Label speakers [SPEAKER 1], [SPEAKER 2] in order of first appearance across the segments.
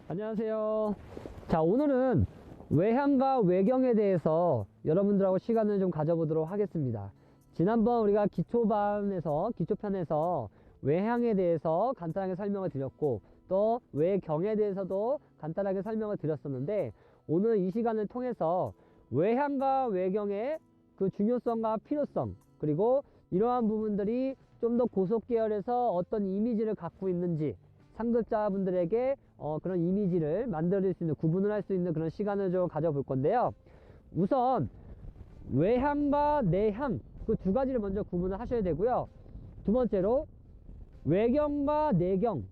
[SPEAKER 1] 안녕하세요. 자, 오늘은 외향과 외경에 대해서 여러분들하고 시간을 좀 가져보도록 하겠습니다. 지난번 우리가 기초편에서 외향에 대해서 간단하게 설명을 드렸고, 또 외경에 대해서도 간단하게 설명을 드렸었는데, 오늘 이 시간을 통해서 외향과 외경의 그 중요성과 필요성, 그리고 이러한 부분들이 좀 더 고속계열에서 어떤 이미지를 갖고 있는지, 상급자분들에게 그런 이미지를 만들어낼 수 있는, 구분을 할 수 있는 그런 시간을 좀 가져볼 건데요. 우선 외향과 내향, 그 두 가지를 먼저 구분을 하셔야 되고요. 두 번째로 외경과 내경,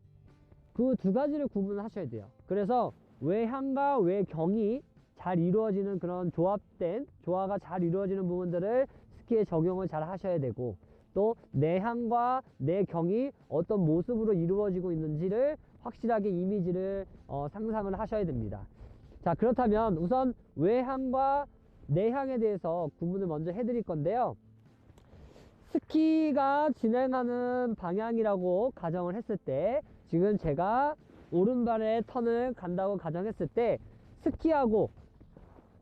[SPEAKER 1] 그 두 가지를 구분을 하셔야 돼요. 그래서 외향과 외경이 잘 이루어지는 그런 조화가 잘 이루어지는 부분들을 스키에 적용을 잘 하셔야 되고, 또 내향과 내경이 어떤 모습으로 이루어지고 있는지를 확실하게 이미지를 상상을 하셔야 됩니다. 자, 그렇다면 우선 외향과 내향에 대해서 구분을 먼저 해드릴 건데요. 스키가 진행하는 방향이라고 가정을 했을 때, 지금 제가 오른발에 턴을 간다고 가정했을 때,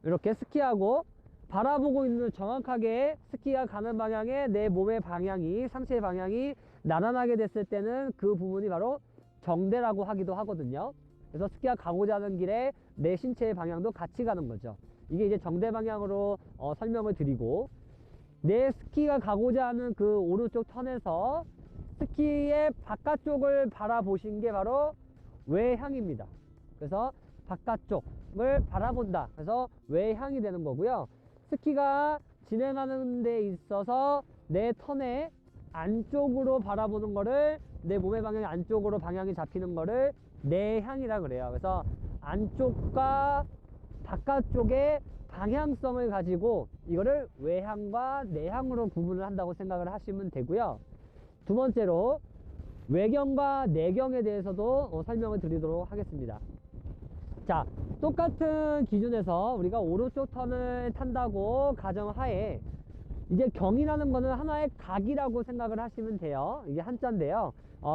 [SPEAKER 1] 이렇게 스키하고 바라보고 있는, 정확하게 스키가 가는 방향에 내 몸의 방향이, 상체의 방향이 나란하게 됐을 때는 그 부분이 바로 정대라고 하기도 하거든요. 그래서 스키가 가고자 하는 길에 내 신체의 방향도 같이 가는 거죠. 이게 이제 정대 방향으로 설명을 드리고, 내 스키가 가고자 하는 그 오른쪽 턴에서 스키의 바깥쪽을 바라보신 게 바로 외향입니다. 그래서 바깥쪽을 바라본다. 그래서 외향이 되는 거고요. 스키가 진행하는 데 있어서 내 턴의 안쪽으로 바라보는 거를, 내 몸의 방향이 안쪽으로 방향이 잡히는 거를 내향이라 그래요. 그래서 안쪽과 바깥쪽의 방향성을 가지고 이거를 외향과 내향으로 구분을 한다고 생각을 하시면 되고요. 두 번째로 외경과 내경에 대해서도 설명을 드리도록 하겠습니다. 자, 똑같은 기준에서 우리가 오른쪽 턴을 탄다고 가정하에, 이제 경이라는 거는 하나의 각이라고 생각을 하시면 돼요. 이게 한자인데요.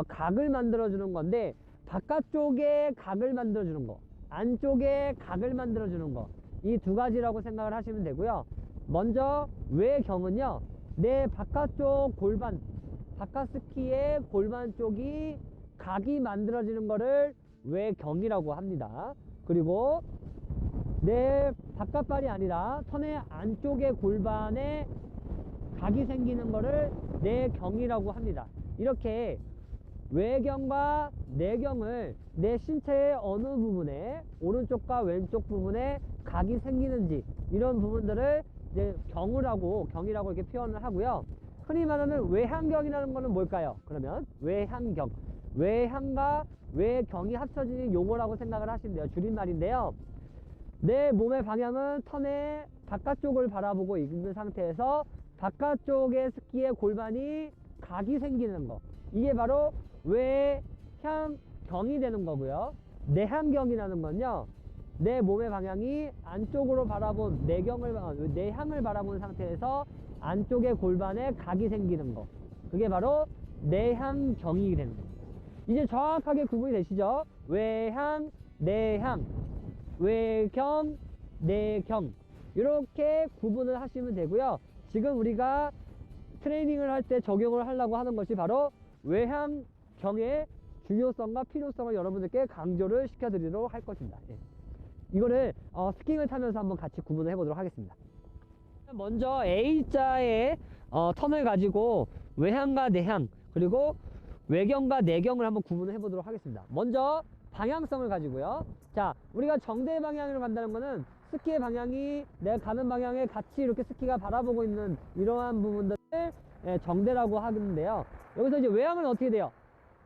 [SPEAKER 1] 각을 만들어주는 건데, 바깥쪽에 각을 만들어주는 거, 안쪽에 각을 만들어주는 거, 이 두 가지라고 생각을 하시면 되고요. 먼저 외경은요, 내 바깥쪽 골반, 바깥 스키의 골반 쪽이 각이 만들어지는 거를 외경이라고 합니다. 그리고 내 바깥발이 아니라 턴의 안쪽의 골반에 각이 생기는 거를 내경이라고 합니다. 이렇게 외경과 내경을 내 신체의 어느 부분에, 오른쪽과 왼쪽 부분에 각이 생기는지, 이런 부분들을 이제 경이라고 이렇게 표현을 하고요. 흔히 말하는 외향경이라는 거는 뭘까요? 그러면 외향경, 외향과 외경이 합쳐진 용어라고 생각을 하시면 돼요. 줄임말인데요. 내 몸의 방향은 턴의 바깥쪽을 바라보고 있는 상태에서 바깥쪽의 스키의 골반이 각이 생기는 거, 이게 바로 외향경이 되는 거고요. 내향경이라는 건요, 내 몸의 방향이 안쪽으로 바라본 내향을 바라본 상태에서 안쪽의 골반에 각이 생기는 거, 그게 바로 내향경이 되는 거예요. 이제 정확하게 구분이 되시죠? 외향, 내향, 외경, 내경, 이렇게 구분을 하시면 되고요. 지금 우리가 트레이닝을 할 때 적용을 하려고 하는 것이 바로 외향경의 중요성과 필요성을 여러분들께 강조를 시켜드리도록 할 것입니다. 예. 이거를 스킹을 타면서 한번 같이 구분을 해보도록 하겠습니다. 먼저 A자의 턴을 가지고 외향과 내향, 그리고 외경과 내경을 한번 구분을 해보도록 하겠습니다. 먼저 방향성을 가지고요. 자, 우리가 정대 방향으로 간다는 거는 스키의 방향이 내가 가는 방향에 같이 이렇게 스키가 바라보고 있는 이러한 부분들을 정대라고 하는데요. 여기서 이제 외향은 어떻게 돼요?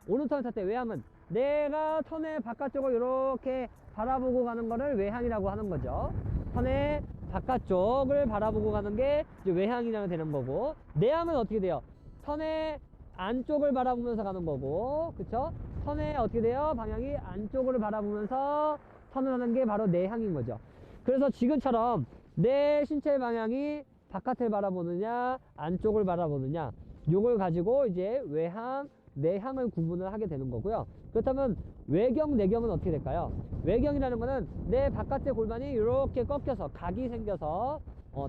[SPEAKER 1] 오른 턴을 탈 때 외향은 내가 턴의 바깥쪽을 이렇게 바라보고 가는 거를 외향이라고 하는 거죠. 턴의 바깥쪽을 바라보고 가는 게 이제 외향이라고 되는 거고, 내향은 어떻게 돼요? 턴의 안쪽을 바라보면서 가는 거고, 그쵸? 턴에 어떻게 돼요? 방향이 안쪽으로 바라보면서 턴을 하는 게 바로 내향인 거죠. 그래서 지금처럼 내 신체의 방향이 바깥을 바라보느냐 안쪽을 바라보느냐, 요걸 가지고 이제 외향, 내향을 구분을 하게 되는 거고요. 그렇다면 외경, 내경은 어떻게 될까요? 외경이라는 거는 내 바깥의 골반이 이렇게 꺾여서 각이 생겨서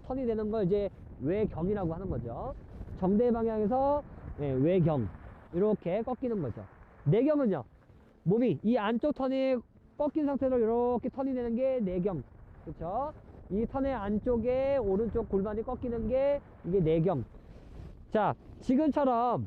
[SPEAKER 1] 턴이 되는 걸 이제 외경이라고 하는 거죠. 정대 방향에서 외경 이렇게 꺾이는 거죠. 내경은요, 몸이 이 안쪽 턴이 꺾인 상태로 이렇게 턴이 되는 게 내경. 그렇죠? 이 턴의 안쪽에 오른쪽 골반이 꺾이는 게 이게 내경. 자, 지금처럼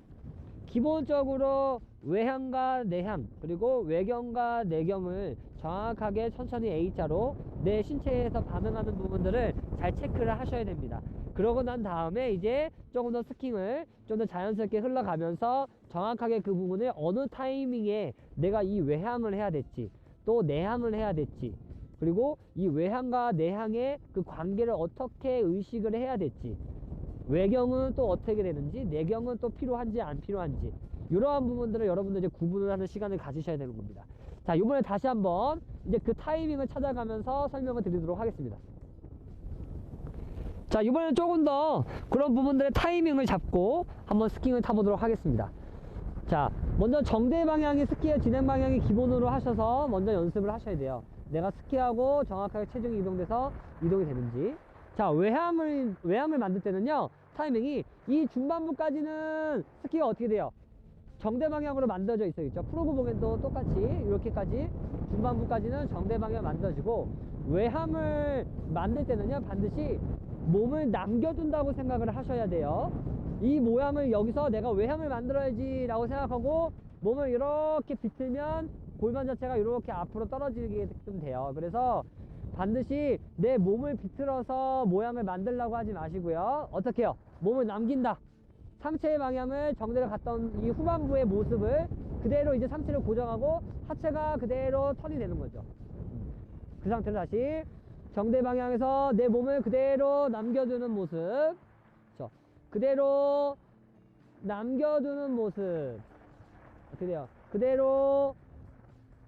[SPEAKER 1] 기본적으로 외향과 내향 그리고 외경과 내경을 정확하게 천천히 A자로 내 신체에서 반응하는 부분들을 잘 체크를 하셔야 됩니다. 그러고 난 다음에 이제 조금 더 스킹을 좀 더 자연스럽게 흘러가면서 정확하게 그 부분을 어느 타이밍에 내가 이 외향을 해야 될지 또 내향을 해야 될지, 그리고 이 외향과 내향의 그 관계를 어떻게 의식을 해야 될지, 외경은 또 어떻게 되는지, 내경은 또 필요한지 안 필요한지, 이러한 부분들을 여러분들 이제 구분을 하는 시간을 가지셔야 되는 겁니다. 자, 이번에 다시 한번 이제 그 타이밍을 찾아가면서 설명을 드리도록 하겠습니다. 자, 이번에는 조금 더 그런 부분들의 타이밍을 잡고 한번 스킹을 타보도록 하겠습니다. 자, 먼저 정대 방향이 스키의 진행 방향이 기본으로 하셔서 먼저 연습을 하셔야 돼요. 내가 스키하고 정확하게 체중이 이동돼서 이동이 되는지. 자, 외향을 만들 때는요, 타이밍이 이 중반부까지는 스키가 어떻게 돼요? 정대 방향으로 만들어져 있죠. 프로그봉에도 똑같이 이렇게까지 중반부까지는 정대 방향 만들어지고, 외향을 만들 때는요, 반드시 몸을 남겨둔다고 생각을 하셔야 돼요. 이 모양을 여기서 내가 외향을 만들어야지 라고 생각하고 몸을 이렇게 비틀면 골반 자체가 이렇게 앞으로 떨어지게끔 돼요. 그래서 반드시 내 몸을 비틀어서 모양을 만들려고 하지 마시고요. 어떻게 해요? 몸을 남긴다. 상체의 방향을 정대로 갔던 이 후반부의 모습을 그대로 이제 상체를 고정하고 하체가 그대로 턴이 되는 거죠. 그 상태로 다시 정대 방향에서 내 몸을 그대로 남겨두는 모습. 그렇죠? 그대로 남겨두는 모습. 어떻게 돼요? 그대로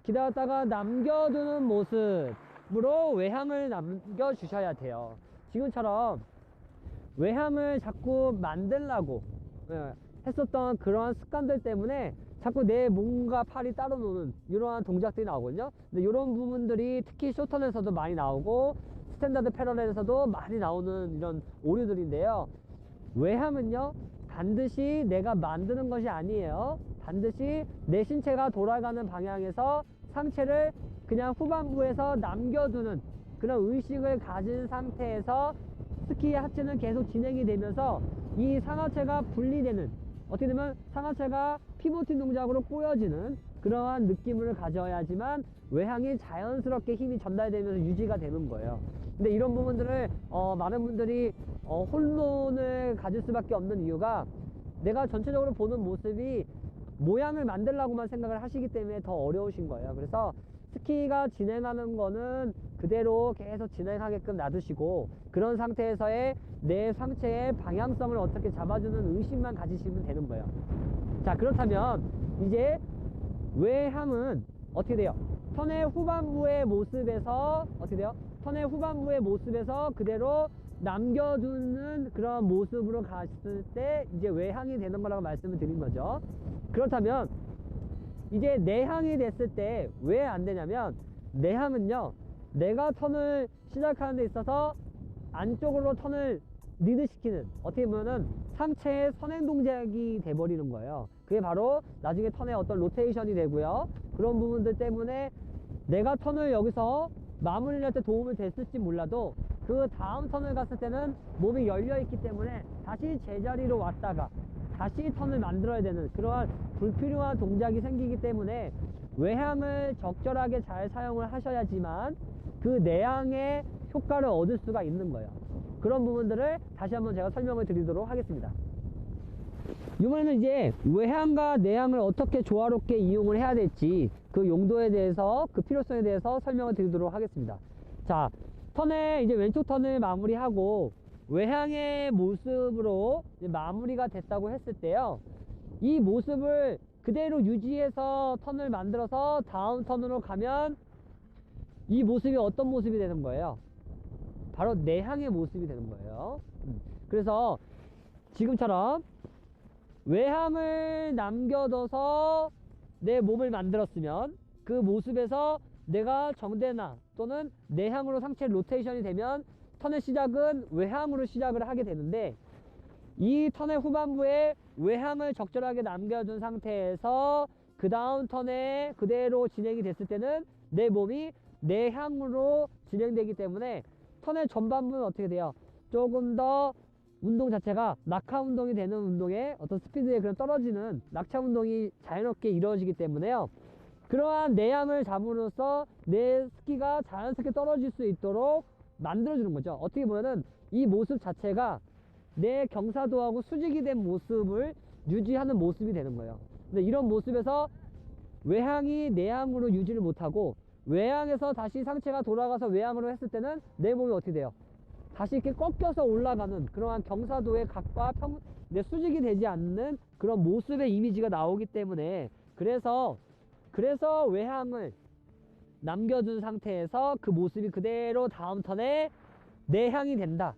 [SPEAKER 1] 기다렸다가 남겨두는 모습으로 외향을 남겨주셔야 돼요. 지금처럼 외향을 자꾸 만들라고 했었던 그러한 습관들 때문에 자꾸 내 몸과 팔이 따로 노는 이러한 동작들이 나오거든요. 근데 이런 부분들이 특히 쇼턴에서도 많이 나오고 스탠다드 패러렐에서도 많이 나오는 이런 오류들인데요. 외향은요, 반드시 내가 만드는 것이 아니에요. 반드시 내 신체가 돌아가는 방향에서 상체를 그냥 후반부에서 남겨두는 그런 의식을 가진 상태에서 스키의 하체는 계속 진행이 되면서 이 상하체가 분리되는, 어떻게 되면 상하체가 피보팅 동작으로 꼬여지는 그러한 느낌을 가져야지만 외향이 자연스럽게 힘이 전달되면서 유지가 되는 거예요. 근데 이런 부분들을 많은 분들이 혼돈을 가질 수밖에 없는 이유가, 내가 전체적으로 보는 모습이 모양을 만들라고만 생각을 하시기 때문에 더 어려우신 거예요. 그래서 스키가 진행하는 거는 그대로 계속 진행하게끔 놔두시고, 그런 상태에서의 내 상체의 방향성을 어떻게 잡아주는 의식만 가지시면 되는 거예요. 자, 그렇다면 이제 외향은 어떻게 돼요? 턴의 후반부의 모습에서 어떻게 돼요? 턴의 후반부의 모습에서 그대로 남겨두는 그런 모습으로 갔을 때 이제 외향이 되는 거라고 말씀을 드린 거죠. 그렇다면 이제 내향이 됐을 때 왜 안 되냐면, 내향은요, 내가 턴을 시작하는 데 있어서 안쪽으로 턴을 리드시키는, 어떻게 보면은 상체의 선행 동작이 돼버리는 거예요. 그게 바로 나중에 턴의 어떤 로테이션이 되고요. 그런 부분들 때문에 내가 턴을 여기서 마무리를 할 때 도움이 됐을지 몰라도 그 다음 턴을 갔을 때는 몸이 열려있기 때문에 다시 제자리로 왔다가 다시 턴을 만들어야 되는 그러한 불필요한 동작이 생기기 때문에 외향을 적절하게 잘 사용을 하셔야지만 그 내향의 효과를 얻을 수가 있는 거예요. 그런 부분들을 다시 한번 제가 설명을 드리도록 하겠습니다. 이번에는 이제 외향과 내향을 어떻게 조화롭게 이용을 해야 될지 그 용도에 대해서, 그 필요성에 대해서 설명을 드리도록 하겠습니다. 자, 턴에 이제 왼쪽 턴을 마무리하고 외향의 모습으로 이제 마무리가 됐다고 했을 때요, 이 모습을 그대로 유지해서 턴을 만들어서 다음 턴으로 가면 이 모습이 어떤 모습이 되는 거예요? 바로 내향의 모습이 되는 거예요. 그래서 지금처럼 외향을 남겨둬서 내 몸을 만들었으면 그 모습에서 내가 정대나 또는 내향으로 상체 로테이션이 되면 턴의 시작은 외향으로 시작을 하게 되는데, 이 턴의 후반부에 외향을 적절하게 남겨둔 상태에서 그 다음 턴에 그대로 진행이 됐을 때는 내 몸이 내향으로 진행되기 때문에 턴의 전반부는 어떻게 돼요? 조금 더 운동 자체가 낙하 운동이 되는 운동에 어떤 스피드에 그런 떨어지는 낙차 운동이 자연스럽게 이루어지기 때문에요. 그러한 내향을 잡음으로써 내 스키가 자연스럽게 떨어질 수 있도록 만들어주는 거죠. 어떻게 보면은 이 모습 자체가 내 경사도하고 수직이 된 모습을 유지하는 모습이 되는 거예요. 근데 이런 모습에서 외향이 내향으로 유지를 못하고 외향에서 다시 상체가 돌아가서 외향으로 했을 때는 내 몸이 어떻게 돼요? 다시 이렇게 꺾여서 올라가는 그러한 경사도의 각과 내 수직이 되지 않는 그런 모습의 이미지가 나오기 때문에, 그래서 외향을 남겨둔 상태에서 그 모습이 그대로 다음 턴에 내향이 된다,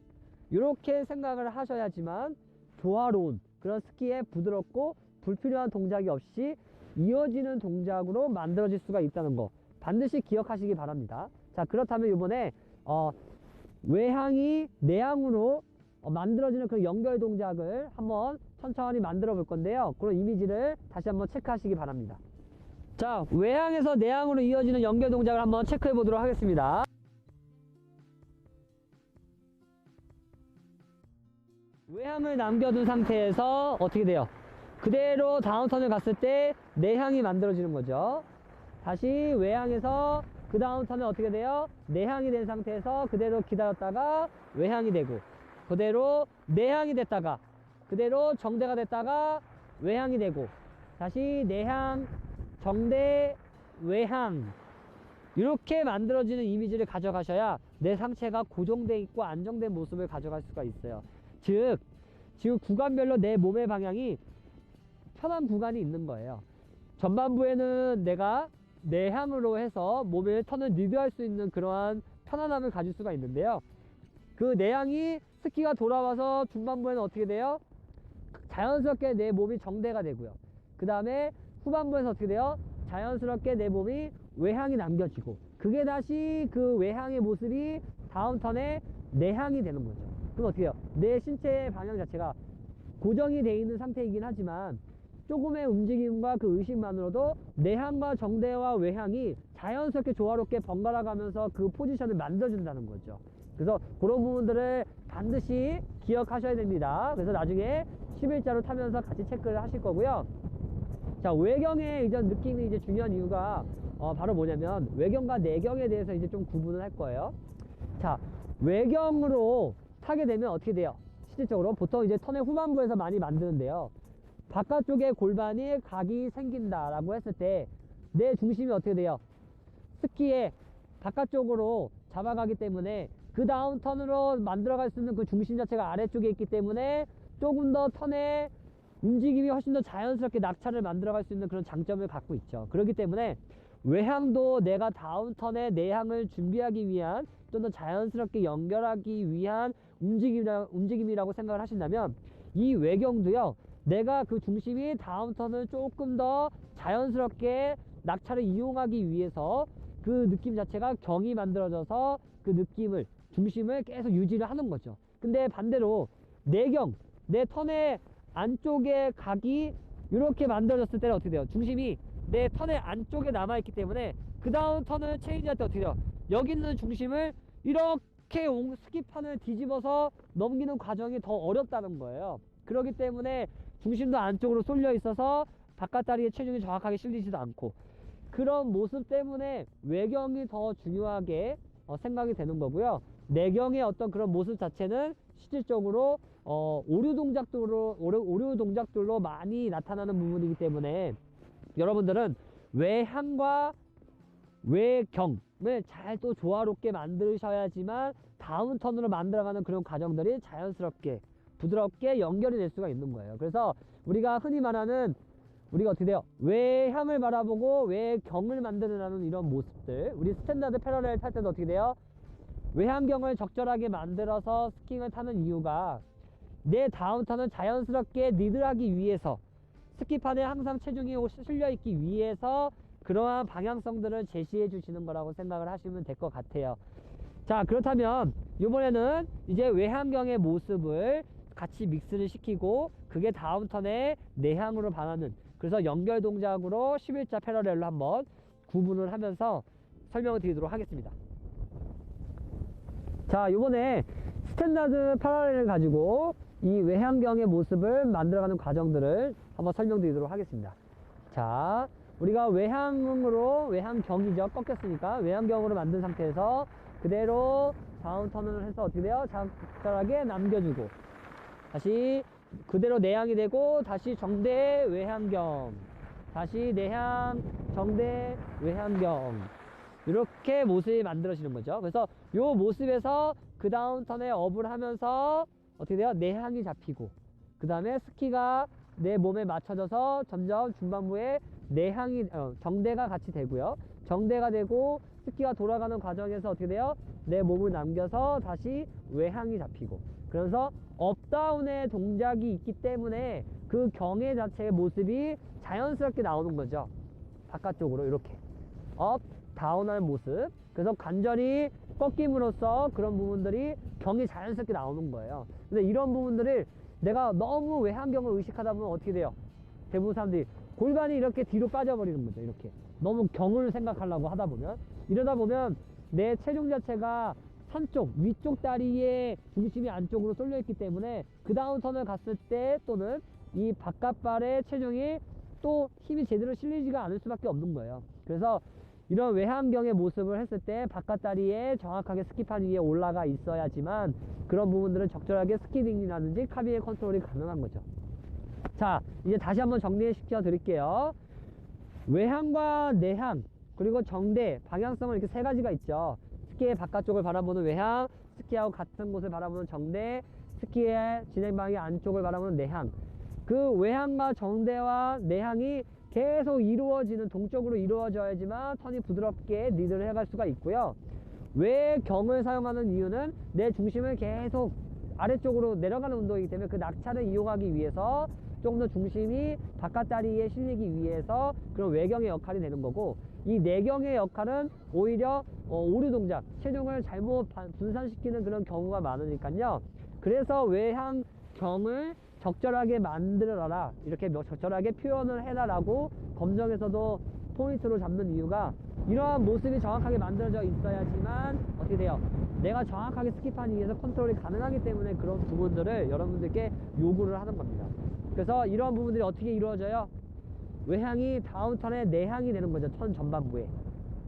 [SPEAKER 1] 이렇게 생각을 하셔야지만 조화로운 그런 스키의 부드럽고 불필요한 동작이 없이 이어지는 동작으로 만들어질 수가 있다는 거 반드시 기억하시기 바랍니다. 자, 그렇다면 이번에 외향이 내향으로 만들어지는 그 연결 동작을 한번 천천히 만들어 볼 건데요. 그런 이미지를 다시 한번 체크하시기 바랍니다. 자, 외향에서 내향으로 이어지는 연결 동작을 한번 체크해 보도록 하겠습니다. 외향을 남겨둔 상태에서 어떻게 돼요? 그대로 다음 턴을 갔을 때 내향이 만들어지는 거죠. 다시 외향에서 그 다음 턴은 어떻게 돼요? 내향이 된 상태에서 그대로 기다렸다가 외향이 되고, 그대로 내향이 됐다가 그대로 정대가 됐다가 외향이 되고, 다시 내향, 정대, 외향, 이렇게 만들어지는 이미지를 가져가셔야 내 상체가 고정되어 있고 안정된 모습을 가져갈 수가 있어요. 즉, 지금 구간별로 내 몸의 방향이 편한 구간이 있는 거예요. 전반부에는 내가 내향으로 해서 몸의 턴을 리드할 수 있는 그러한 편안함을 가질 수가 있는데요. 그 내향이 스키가 돌아와서 중반부에는 어떻게 돼요? 자연스럽게 내 몸이 정대가 되고요. 그 다음에 후반부에서 어떻게 돼요? 자연스럽게 내 몸이 외향이 남겨지고, 그게 다시 그 외향의 모습이 다음 턴에 내향이 되는 거죠. 그럼 어떻게 해요? 내 신체의 방향 자체가 고정이 되어 있는 상태이긴 하지만 조금의 움직임과 그 의식만으로도 내향과 정대와 외향이 자연스럽게 조화롭게 번갈아 가면서 그 포지션을 만들어준다는 거죠. 그래서 그런 부분들을 반드시 기억하셔야 됩니다. 그래서 나중에 11자로 타면서 같이 체크를 하실 거고요. 자, 외경의 이전 느낌이 이제 중요한 이유가 바로 뭐냐면 외경과 내경에 대해서 이제 좀 구분을 할 거예요. 자, 외경으로 타게 되면 어떻게 돼요? 실질적으로 보통 이제 턴의 후반부에서 많이 만드는데요. 바깥쪽에 골반이 각이 생긴다라고 했을 때 내 중심이 어떻게 돼요? 스키의 바깥쪽으로 잡아가기 때문에 그 다음 턴으로 만들어갈 수 있는 그 중심 자체가 아래쪽에 있기 때문에 조금 더 턴의 움직임이 훨씬 더 자연스럽게 낙차를 만들어갈 수 있는 그런 장점을 갖고 있죠. 그렇기 때문에 외향도 내가 다음 턴에 내향을 준비하기 위한 좀 더 자연스럽게 연결하기 위한 움직임이라고 생각을 하신다면, 이 외경도요, 내가 그 중심이 다음 턴을 조금 더 자연스럽게 낙차를 이용하기 위해서 그 느낌 자체가 경이 만들어져서 그 느낌을, 중심을 계속 유지를 하는 거죠. 근데 반대로 내경, 내 턴의 안쪽에 각이 이렇게 만들어졌을 때는 어떻게 돼요? 중심이 내 턴의 안쪽에 남아있기 때문에 그 다음 턴을 체인지할 때 어떻게 돼요? 여기 있는 중심을 이렇게 스키판을 뒤집어서 넘기는 과정이 더 어렵다는 거예요. 그렇기 때문에 중심도 안쪽으로 쏠려 있어서 바깥다리에 체중이 정확하게 실리지도 않고, 그런 모습 때문에 외경이 더 중요하게 생각이 되는 거고요. 내경의 어떤 그런 모습 자체는 실질적으로 오류 동작들로 많이 나타나는 부분이기 때문에 여러분들은 외향과 외경을 잘 또 조화롭게 만드셔야지만 다음 턴으로 만들어가는 그런 과정들이 자연스럽게 부드럽게 연결이 될 수가 있는 거예요. 그래서 우리가 흔히 말하는, 우리가 어떻게 돼요? 외향을 바라보고 외경을 만드는 이런 모습들, 우리 스탠다드 패러렐 탈 때도 어떻게 돼요? 외향경을 적절하게 만들어서 스킹을 타는 이유가 내 다운턴은 자연스럽게 니들하기 위해서 스키판에 항상 체중이 실려있기 위해서 그러한 방향성들을 제시해 주시는 거라고 생각을 하시면 될 것 같아요. 자, 그렇다면 이번에는 이제 외향경의 모습을 같이 믹스를 시키고 그게 다운턴의 내향으로 반하는, 그래서 연결 동작으로 11자 패러렐로 한번 구분을 하면서 설명을 드리도록 하겠습니다. 자, 이번에 스탠다드 패러렐을 가지고 이 외향경의 모습을 만들어가는 과정들을 한번 설명드리도록 하겠습니다. 자, 우리가 외향경이죠. 꺾였으니까 외향경으로 만든 상태에서 그대로 다운턴을 해서 어떻게 돼요? 적절하게 남겨주고 다시 그대로 내향이 되고 다시 정대 외향경, 다시 내향 정대 외향경, 이렇게 모습이 만들어지는 거죠. 그래서 이 모습에서 그 다운턴에 업을 하면서 어떻게 돼요? 내향이 잡히고 그 다음에 스키가 내 몸에 맞춰져서 점점 중반부에 내향이 정대가 같이 되고요. 정대가 되고 스키가 돌아가는 과정에서 어떻게 돼요? 내 몸을 남겨서 다시 외향이 잡히고, 그래서 업다운의 동작이 있기 때문에 그 경의 자체의 모습이 자연스럽게 나오는 거죠. 바깥쪽으로 이렇게 업 다운하는 모습. 그래서 관절이 꺾임으로써 그런 부분들이 경이 자연스럽게 나오는 거예요. 근데 이런 부분들을 내가 너무 외향경을 의식하다 보면 어떻게 돼요? 대부분 사람들이 골반이 이렇게 뒤로 빠져버리는 거죠. 이렇게 너무 경을 생각하려고 하다 보면, 이러다 보면 내 체중 자체가 산쪽 위쪽 다리의 중심이 안쪽으로 쏠려 있기 때문에 그 다운턴을 갔을 때 또는 이 바깥발의 체중이 또 힘이 제대로 실리지가 않을 수밖에 없는 거예요. 그래서 이런 외향경의 모습을 했을 때 바깥다리에 정확하게 스키판 위에 올라가 있어야지만 그런 부분들은 적절하게 스키딩이라든지 카빈의 컨트롤이 가능한 거죠. 자, 이제 다시 한번 정리시켜 드릴게요. 외향과 내향 그리고 정대, 방향성은 이렇게 세 가지가 있죠. 스키의 바깥쪽을 바라보는 외향, 스키하고 같은 곳을 바라보는 정대, 스키의 진행 방향 안쪽을 바라보는 내향. 그 외향과 정대와 내향이 계속 이루어지는, 동적으로 이루어져야지만 턴이 부드럽게 리드를 해갈 수가 있고요. 외경을 사용하는 이유는 내 중심을 계속 아래쪽으로 내려가는 운동이기 때문에 그 낙차를 이용하기 위해서 조금 더 중심이 바깥다리에 실리기 위해서 그런 외경의 역할이 되는 거고, 이 내경의 역할은 오히려 오류 동작, 체중을 잘못 분산시키는 그런 경우가 많으니까요. 그래서 외향경을 적절하게 만들어라, 이렇게 적절하게 표현을 해라 라고 검정에서도 포인트로 잡는 이유가, 이러한 모습이 정확하게 만들어져 있어야지만 어떻게 돼요? 내가 정확하게 스키판 위에서 컨트롤이 가능하기 때문에 그런 부분들을 여러분들께 요구를 하는 겁니다. 그래서 이런 부분들이 어떻게 이루어져요? 외향이 다운턴의 내향이 되는 거죠. 턴 전반부에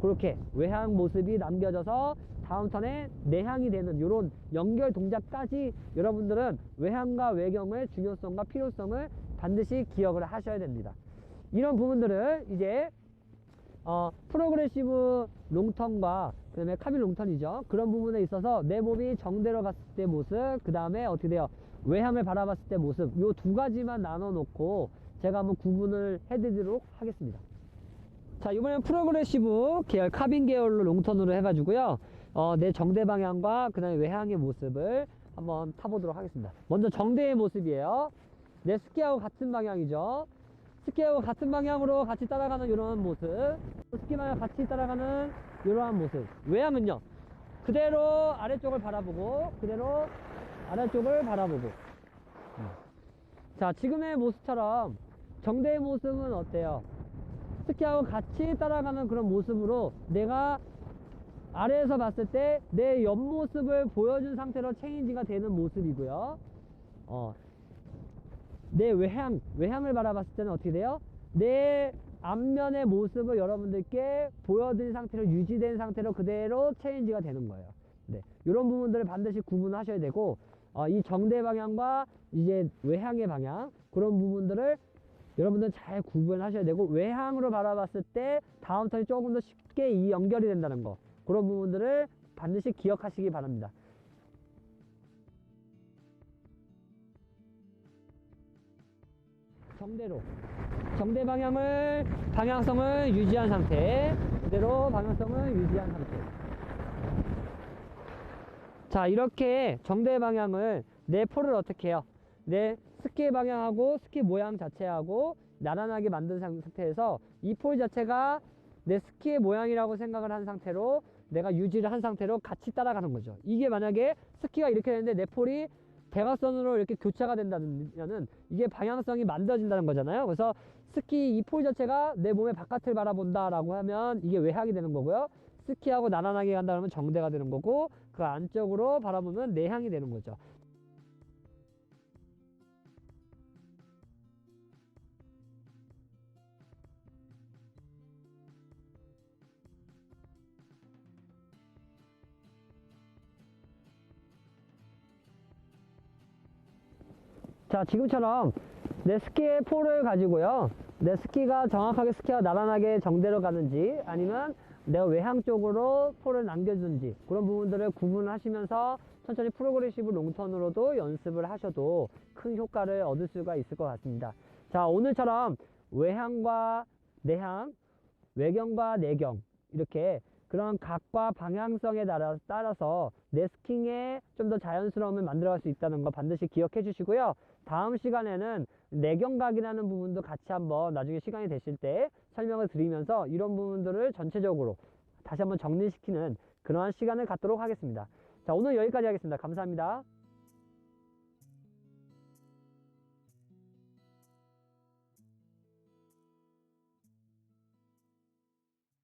[SPEAKER 1] 그렇게 외향 모습이 남겨져서 다운턴의 내향이 되는 이런 연결 동작까지 여러분들은 외향과 외경의 중요성과 필요성을 반드시 기억을 하셔야 됩니다. 이런 부분들을 이제 프로그레시브 롱턴과 그 다음에 카빈 롱턴이죠. 그런 부분에 있어서 내 몸이 정대로 갔을 때 모습, 그 다음에 어떻게 돼요? 외향을 바라봤을 때 모습, 요 두 가지만 나눠 놓고 제가 한번 구분을 해드리도록 하겠습니다. 자, 이번에는 프로그레시브 계열, 카빈 계열로 롱턴으로 해가지고요. 내 정대 방향과 그 다음에 외향의 모습을 한번 타보도록 하겠습니다. 먼저 정대의 모습이에요. 내 스키하고 같은 방향이죠. 스키하고 같은 방향으로 같이 따라가는 이런 모습, 스키 방향 같이 따라가는 이러한 모습. 외향은요, 그대로 아래쪽을 바라보고 그대로 아래쪽을 바라보고. 자, 지금의 모습처럼 정대의 모습은 어때요? 스키하고 같이 따라가는 그런 모습으로 내가 아래에서 봤을 때 내 옆모습을 보여준 상태로 체인지가 되는 모습이고요. 내 외향을 바라봤을 때는 어떻게 돼요? 내 앞면의 모습을 여러분들께 보여드린 상태로 유지된 상태로 그대로 체인지가 되는 거예요. 네, 이런 부분들을 반드시 구분하셔야 되고, 이 정대 방향과 이제 외향의 방향, 그런 부분들을 여러분들 잘 구분하셔야 되고, 외향으로 바라봤을 때 다운턴이 조금 더 쉽게 이 연결이 된다는 거, 그런 부분들을 반드시 기억하시기 바랍니다. 정대로 정대 방향성을 유지한 상태, 그대로 방향성을 유지한 상태. 자, 이렇게 정대 방향을 내 폴을 어떻게 해요? 내 스키의 방향하고 스키 모양 자체하고 나란하게 만든 상태에서 이 폴 자체가 내 스키의 모양이라고 생각을 한 상태로 내가 유지를 한 상태로 같이 따라가는 거죠. 이게 만약에 스키가 이렇게 되는데 내 폴이 대각선으로 이렇게 교차가 된다면은 이게 방향성이 만들어진다는 거잖아요. 그래서 스키 이 폴 자체가 내 몸의 바깥을 바라본다 라고 하면 이게 외향이 되는 거고요. 스키하고 나란하게 간다 그러면 정대가 되는 거고, 그 안쪽으로 바라보면 내향이 되는 거죠. 자, 지금처럼 내 스키의 폴을 가지고요, 내 스키가 정확하게 스키가 나란하게 정대로 가는지 아니면 내가 외향 쪽으로 폴을 남겨주는지 그런 부분들을 구분하시면서 천천히 프로그레시브 롱턴으로도 연습을 하셔도 큰 효과를 얻을 수가 있을 것 같습니다. 자, 오늘처럼 외향과 내향, 외경과 내경, 이렇게 그런 각과 방향성에 따라서 내 스킹에 좀 더 자연스러움을 만들어갈 수 있다는 거 반드시 기억해 주시고요. 다음 시간에는 내경각이라는 부분도 같이 한번 나중에 시간이 되실 때 설명을 드리면서 이런 부분들을 전체적으로 다시 한번 정리시키는 그러한 시간을 갖도록 하겠습니다. 자, 오늘 여기까지 하겠습니다. 감사합니다.